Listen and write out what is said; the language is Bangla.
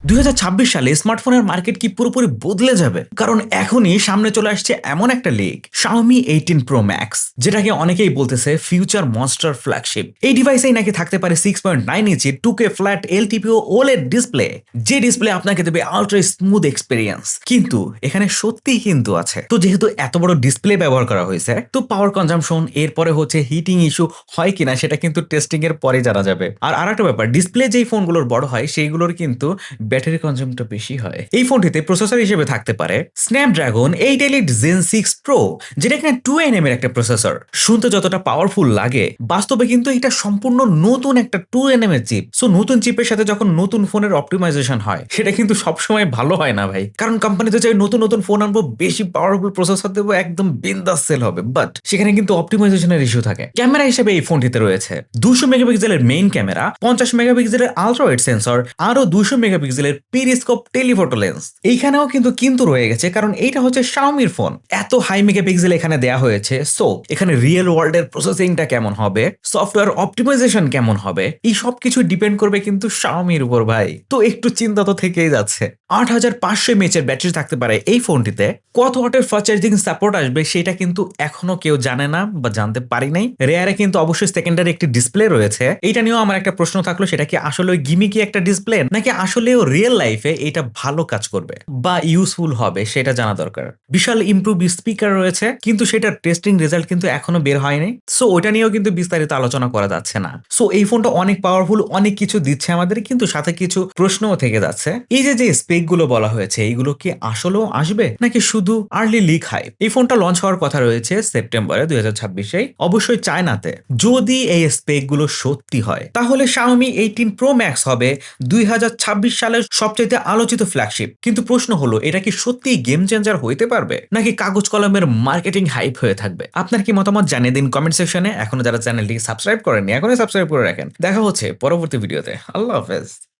2026 সালে স্মার্টফোনের মার্কেট কি পুরোপুরি বদলে যাবে? কারণ এখনই সামনে চলে আসছে এমন একটা লিক, Xiaomi 18 Pro Max, যেটাকে অনেকেই বলতেছে ফিউচার মনস্টার ফ্ল্যাগশিপ। এই ডিভাইসেই নাকি থাকতে পারে 6.9 ইঞ্চি 2K flat LTPO OLED display, যে ডিসপ্লে আপনাকে দেবে আলট্রা স্মুথ এক্সপিরিয়েন্স। কিন্তু এখানে সত্যিই কিন্তু আছে। তো যেহেতু এত বড় ডিসপ্লে ব্যবহার করা হয়েছে, তো পাওয়ার কনজাম্পশন, এরপরে হচ্ছে হিটিং ইস্যু হয় কিনা সেটা কিন্তু টেস্টিং এর পরে জানা যাবে। আর আরেকটা ব্যাপার, ডিসপ্লে যেই ফোনগুলোর বড় হয় সেইগুলোর কিন্তু ব্যাটারি কনজিউমটা বেশি হয়। এই ফোনটিতে প্রসেসর হিসেবে থাকতে পারে স্ন্যাপড্রাগন 8 Elite Gen 6 Pro, যেটা কিনা 2nm এর একটা প্রসেসর। শুনতে যতটা পাওয়ারফুল লাগে, বাস্তবে কিন্তু এটা সম্পূর্ণ নতুন একটা 2nm এর চিপ। সো নতুন চিপের সাথে যখন নতুন ফোনের অপটিমাইজেশন হয়, সেটা কিন্তু সবসময় ভালো হয় না ভাই। কারণ কোম্পানি তো চাই নতুন নতুন ফোন আনবো, বেশি পাওয়ারফুল প্রসেসর দেবো, একদম বিন্দাস সেল হবে, বাট সেখানে কিন্তু অপটিমাইজেশনের ইস্যু থাকে। ক্যামেরা হিসেবে এই ফোনটিতে রয়েছে 200 মেগাপিক্সেলের মেইন ক্যামেরা, 50 মেগাপিক্সেলের আলট্রা ওয়াইড সেন্সর, আরো 200 মেগাপিক্সেলের পেরিস্কোপ টেলিফোটো লেন্স। এইখানেও কিন্তু রয়ে গেছে, কারণ এইটা হচ্ছে শাওমির ফোন। এত হাই মেগাপিক্সেল এখানে দেয়া হয়েছে, সো এখানে রিয়েল ওয়ার্ল্ডের প্রসেসিংটা কেমন হবে, সফটওয়্যার অপটিমাইজেশন কেমন হবে, এই সব কিছু ডিপেন্ড করবে কিন্তু শাওমির উপর ভাই। তো একটু চিন্তা তো থেকেই যাচ্ছে। 8500 এমএএইচ ব্যাটারি থাকতে পারে এই ফোনটিতে। কত ওয়াটের ফাস্ট চার্জিং সাপোর্ট আসবে সেটা কিন্তু এখনো কেউ জানে না বা জানতে পারি নাই। রেয়ারে কিন্তু অবশ্যই সেকেন্ডারি একটি ডিসপ্লে রয়েছে। এইটা নিয়েও আমার একটা প্রশ্ন থাকলো, সেটা কি আসলে ওই গিমিকি একটা ডিসপ্লে, নাকি আসলেও রিয়েল লাইফে এটা ভালো কাজ করবে বা ইউজফুল হবে সেটা জানা দরকার। বিশাল ইমপ্রুভ স্পিকার রয়েছে, কিন্তু সেটার টেস্টিং রেজাল্ট কিন্তু এখনো বের হয়নি। সো ওটা নিয়েও কিন্তু বিস্তারিত আলোচনা করা যাচ্ছে না। সো এই ফোনটা অনেক পাওয়ারফুল, অনেক কিছু দিচ্ছে আমাদের, কিন্তু সাথে কিছু প্রশ্নও থেকে যাচ্ছে। এই যে স্পেক গুলো বলা হয়েছে, এইগুলো কি আসলেও আসবে নাকি শুধু আর্লি লিক হাইপ? এই ফোনটা লঞ্চ হওয়ার কথা রয়েছে সেপ্টেম্বরে 2026, অবশ্যই চায়নাতে। যদি এই স্পেক গুলো সত্যি হয়, তাহলে Xiaomi 18 Pro Max হবে 2026 সালের সবচেয়ে আলোচিত ফ্ল্যাগশিপ। কিন্তু প্রশ্ন হলো, এটা কি সত্যি গেম চেঞ্জার হইতে পারবে, নাকি কাগজ কলমের মার্কেটিং হাইপ হয়ে থাকবে? আপনার কি মতামত জানিয়ে দিন কমেন্ট সেকশনে। এখনো যারা চ্যানেলটি সাবস্ক্রাইব করেননি, এখনই সাবস্ক্রাইব করে রাখেন। দেখা হচ্ছে পরবর্তী ভিডিওতে। আল্লাহ হাফেজ।